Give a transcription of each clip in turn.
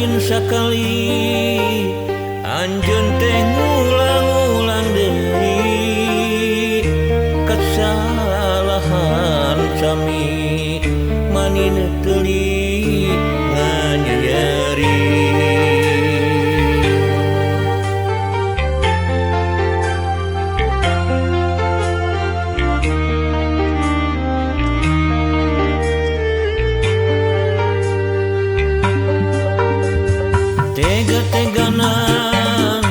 lain sakali anjeun teh ngulang-ulang deui kesalahan sami manina teuli nganyeri. Tega-teganan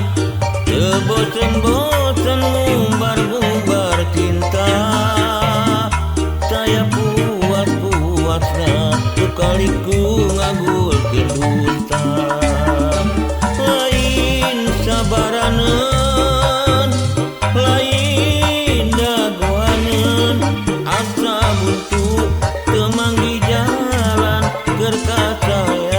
teu bosen-bosen ngumbar-ngumbar cinta saya puas-puasna sekaliku ngagulkeun dusta lain sabaraneun lain dagoaneun asa buntu teu manggi jalan keur kasayan.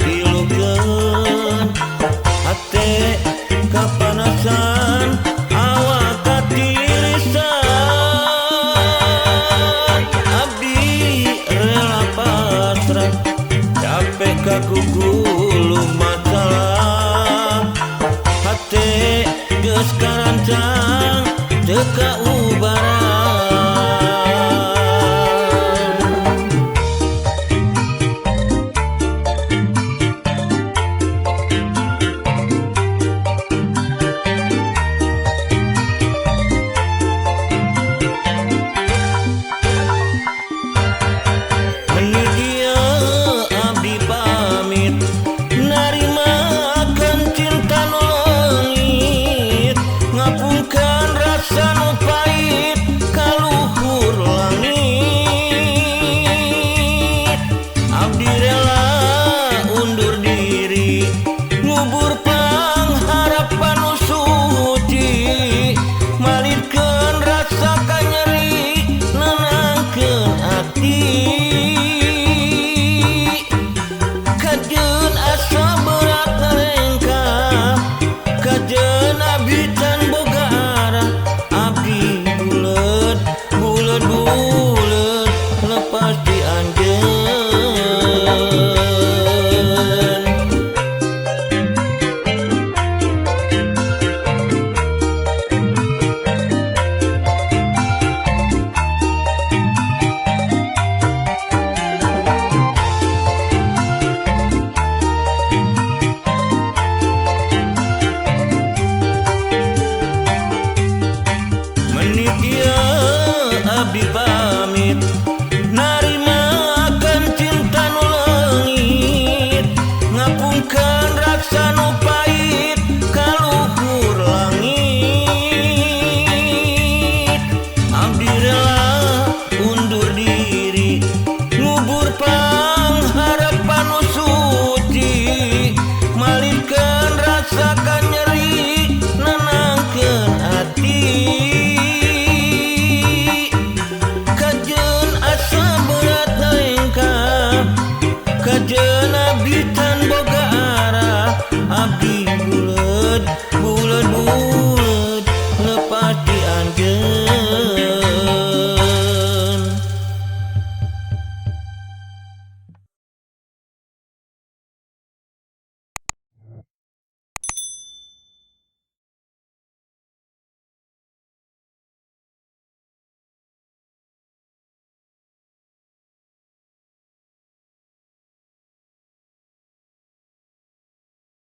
Ditilukeun hate kapanasan awak katirisan abdi rela pasrah capek kakugulu masalah hate geus karancang teu kaubaran. Abdi